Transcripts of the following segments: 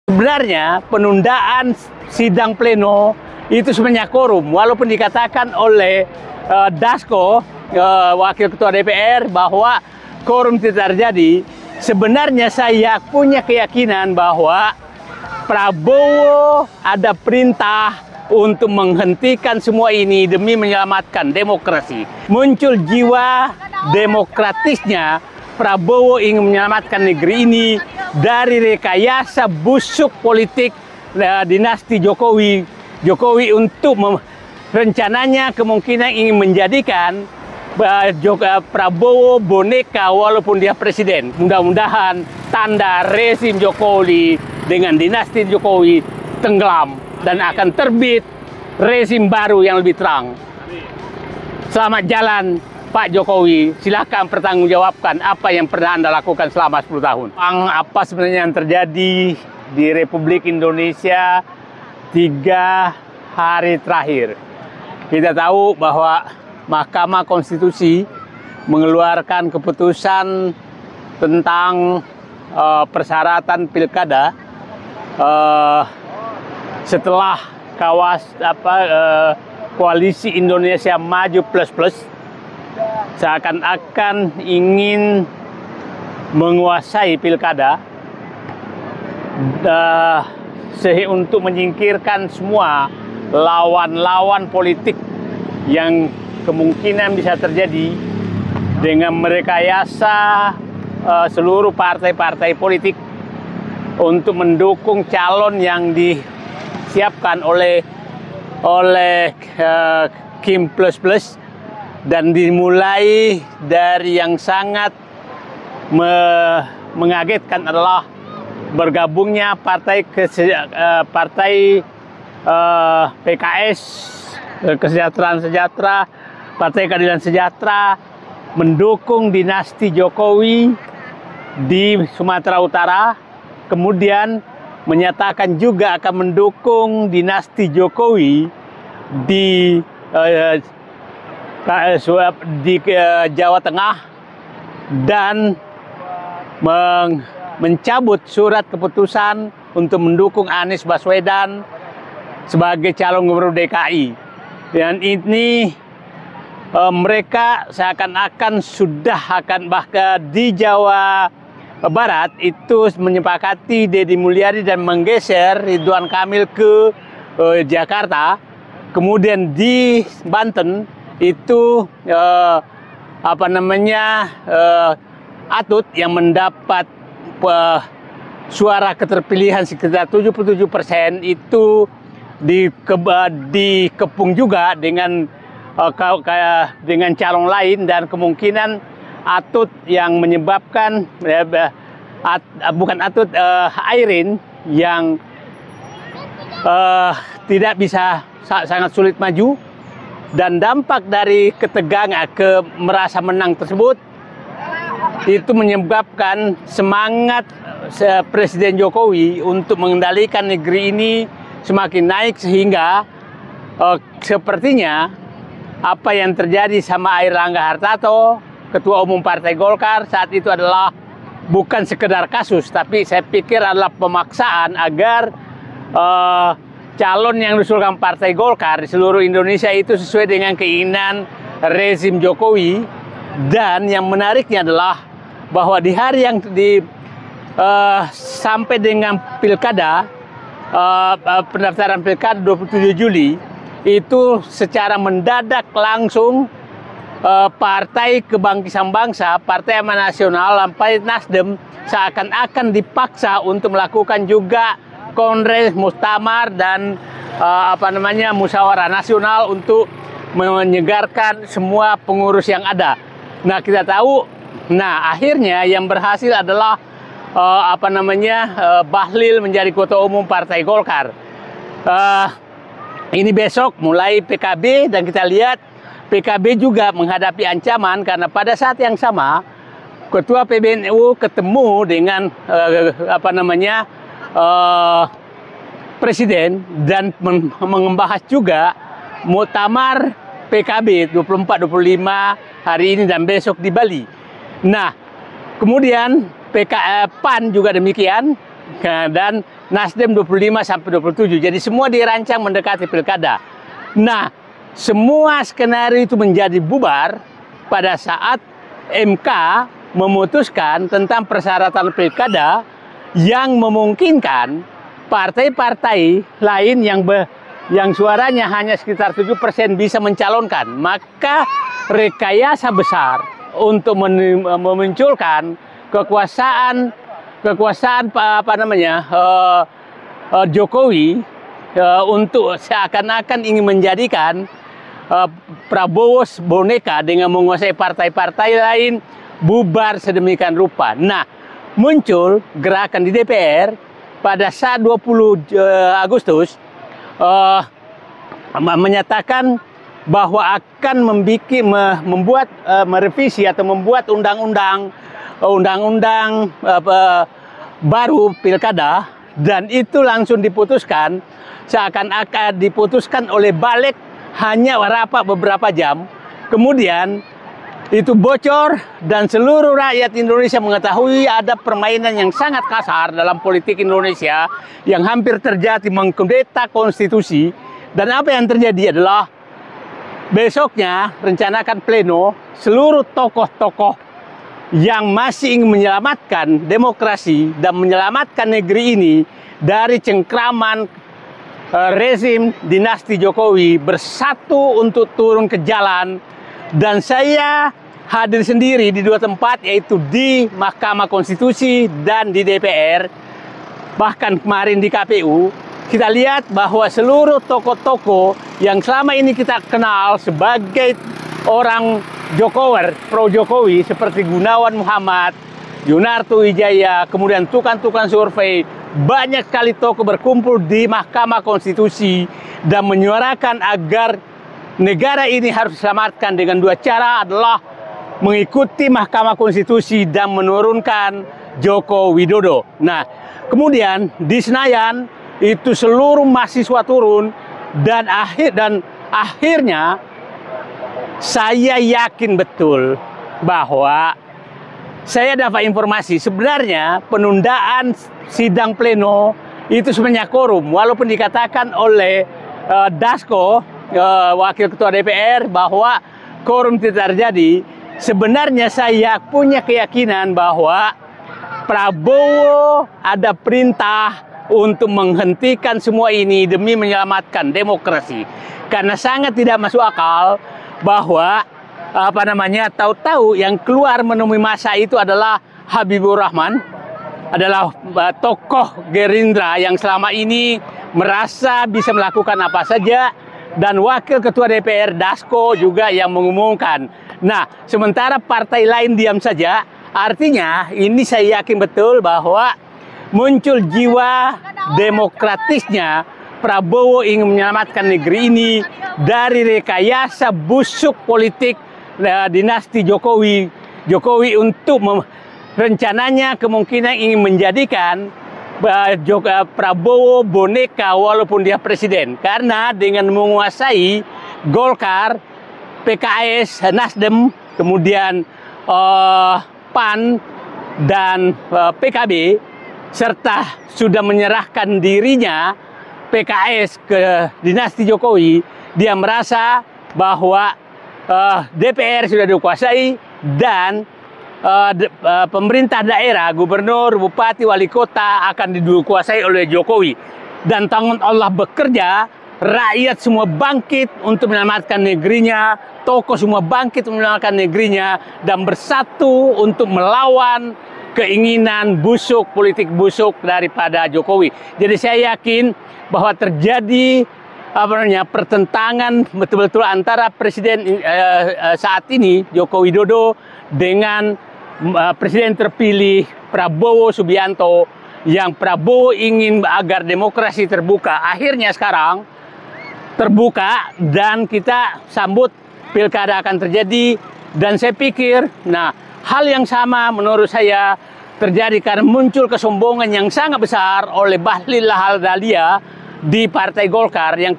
Sebenarnya penundaan sidang pleno itu sebenarnya korum, walaupun dikatakan oleh Dasko, Wakil Ketua DPR, bahwa korum tidak terjadi. Sebenarnya saya punya keyakinan bahwa Prabowo ada perintah untuk menghentikan semua ini demi menyelamatkan demokrasi. Muncul jiwa demokratisnya, Prabowo ingin menyelamatkan negeri ini dari rekayasa busuk politik dinasti Jokowi. Jokowi untuk rencananya kemungkinan ingin menjadikan Prabowo boneka walaupun dia presiden. Mudah-mudahan tanda rezim Jokowi dengan dinasti Jokowi tenggelam dan akan terbit rezim baru yang lebih terang. Selamat jalan Pak Jokowi, silakan pertanggungjawabkan apa yang pernah Anda lakukan selama 10 tahun. Apa sebenarnya yang terjadi di Republik Indonesia 3 hari terakhir? Kita tahu bahwa Mahkamah Konstitusi mengeluarkan keputusan tentang persyaratan pilkada setelah Koalisi Indonesia Maju Plus seakan-akan ingin menguasai pilkada untuk menyingkirkan semua lawan-lawan politik yang kemungkinan bisa terjadi dengan merekayasa seluruh partai-partai politik untuk mendukung calon yang disiapkan oleh Kim Plus dan dimulai dari yang sangat mengagetkan adalah bergabungnya partai PKS, Kesejahteraan Sejahtera, Partai Keadilan Sejahtera mendukung dinasti Jokowi di Sumatera Utara, kemudian menyatakan juga akan mendukung dinasti Jokowi di Jawa Tengah dan mencabut surat keputusan untuk mendukung Anies Baswedan sebagai calon gubernur DKI. Dan ini mereka seakan-akan sudah bahkan di Jawa Barat itu menyepakati Deddy Mulyadi dan menggeser Ridwan Kamil ke Jakarta. Kemudian di Banten itu Atut yang mendapat suara keterpilihan sekitar 77% itu dikepung juga dengan calon lain, dan kemungkinan Atut yang menyebabkan Airin yang tidak bisa, sangat sulit maju, dan dampak dari ketegangan merasa menang tersebut itu menyebabkan semangat Presiden Jokowi untuk mengendalikan negeri ini semakin naik, sehingga sepertinya apa yang terjadi sama Airlangga Hartarto, Ketua Umum Partai Golkar saat itu adalah bukan sekedar kasus, tapi saya pikir adalah pemaksaan agar calon yang diusulkan Partai Golkar di seluruh Indonesia itu sesuai dengan keinginan rezim Jokowi. Dan yang menariknya adalah bahwa di hari yang sampai dengan pilkada, pendaftaran pilkada 27 Juli, itu secara mendadak langsung Partai Kebangkitan Bangsa, Partai Amanat Nasional, sampai Nasdem seakan-akan dipaksa untuk melakukan juga kongres, muktamar, dan musyawarah nasional untuk menyegarkan semua pengurus yang ada. Nah, kita tahu, akhirnya yang berhasil adalah Bahlil menjadi Ketua Umum Partai Golkar. Ini besok mulai PKB, dan kita lihat PKB juga menghadapi ancaman karena pada saat yang sama Ketua PBNU ketemu dengan Presiden dan membahas juga muktamar PKB 24-25 hari ini dan besok di Bali. Nah, kemudian PAN juga demikian, dan Nasdem 25 sampai 27. Jadi semua dirancang mendekati pilkada. Nah, semua skenario itu menjadi bubar pada saat MK memutuskan tentang persyaratan pilkada yang memungkinkan partai-partai lain yang suaranya hanya sekitar 7% bisa mencalonkan. Maka rekayasa besar untuk memunculkan kekuasaan Jokowi untuk seakan-akan ingin menjadikan Prabowo boneka dengan menguasai partai-partai lain bubar sedemikian rupa. Nah, muncul gerakan di DPR pada saat 20 Agustus menyatakan bahwa akan membuat merevisi atau membuat undang-undang baru pilkada, dan itu langsung diputuskan seakan-akan diputuskan oleh balik hanya rapat beberapa jam. Kemudian itu bocor dan seluruh rakyat Indonesia mengetahui ada permainan yang sangat kasar dalam politik Indonesia yang hampir terjadi mengkudeta konstitusi. Dan apa yang terjadi adalah besoknya rencanakan pleno, seluruh tokoh-tokoh yang masih ingin menyelamatkan demokrasi dan menyelamatkan negeri ini dari cengkraman rezim dinasti Jokowi bersatu untuk turun ke jalan. Dan saya hadir sendiri di dua tempat, yaitu di Mahkamah Konstitusi dan di DPR. Bahkan kemarin di KPU, kita lihat bahwa seluruh tokoh-tokoh yang selama ini kita kenal sebagai orang Jokower, pro Jokowi, seperti Gunawan Muhammad, Yunarto Wijaya, kemudian tukang-tukang survei, banyak sekali tokoh berkumpul di Mahkamah Konstitusi dan menyuarakan agar negara ini harus diselamatkan dengan dua cara, adalah mengikuti Mahkamah Konstitusi dan menurunkan Joko Widodo. Nah, kemudian di Senayan itu seluruh mahasiswa turun dan akhirnya saya yakin betul bahwa saya dapat informasi sebenarnya penundaan sidang pleno itu sebenarnya korum, walaupun dikatakan oleh Dasko, Wakil Ketua DPR, bahwa korum tidak terjadi. Sebenarnya saya punya keyakinan bahwa Prabowo ada perintah untuk menghentikan semua ini demi menyelamatkan demokrasi. Karena sangat tidak masuk akal bahwa tahu-tahu yang keluar menemui massa itu adalah Habibur Rahman, adalah tokoh Gerindra yang selama ini merasa bisa melakukan apa saja, dan Wakil Ketua DPR Dasko juga yang mengumumkan. Nah, sementara partai lain diam saja, artinya ini saya yakin betul bahwa muncul jiwa demokratisnya Prabowo ingin menyelamatkan negeri ini dari rekayasa busuk politik dinasti Jokowi untuk rencananya kemungkinan ingin menjadikan Prabowo boneka walaupun dia presiden. Karena dengan menguasai Golkar, PKS, Nasdem, kemudian PAN dan PKB, serta sudah menyerahkan dirinya PKS ke dinasti Jokowi, dia merasa bahwa DPR sudah dikuasai dan pemerintah daerah, gubernur, bupati, wali kota akan dikuasai oleh Jokowi. Dan tangan Allah bekerja, rakyat semua bangkit untuk menyelamatkan negerinya, tokoh semua bangkit untuk menyelamatkan negerinya, dan bersatu untuk melawan keinginan busuk, politik busuk daripada Jokowi. Jadi saya yakin bahwa terjadi pertentangan betul-betul antara presiden saat ini Joko Widodo dengan presiden terpilih Prabowo Subianto, yang Prabowo ingin agar demokrasi terbuka. Akhirnya sekarang terbuka dan kita sambut pilkada akan terjadi. Dan saya pikir, hal yang sama menurut saya terjadi karena muncul kesombongan yang sangat besar oleh Bahlil Lahadalia di Partai Golkar yang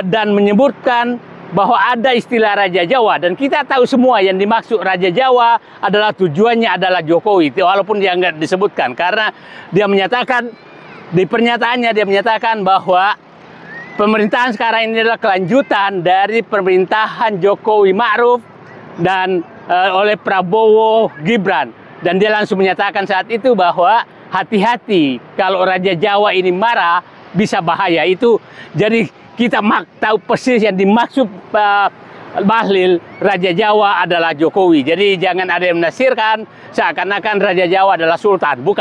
dan menyebutkan bahwa ada istilah Raja Jawa, dan kita tahu semua yang dimaksud Raja Jawa adalah tujuannya adalah Jokowi, walaupun dia nggak disebutkan, karena dia menyatakan Di pernyataannya dia menyatakan bahwa pemerintahan sekarang ini adalah kelanjutan dari pemerintahan Jokowi Ma'ruf dan oleh Prabowo Gibran. Dan dia langsung menyatakan saat itu bahwa hati-hati kalau Raja Jawa ini marah bisa bahaya. Itu jadi kita tahu persis yang dimaksud Bahlil Raja Jawa adalah Jokowi. Jadi jangan ada yang menafsirkan seakan-akan Raja Jawa adalah Sultan. Bukan.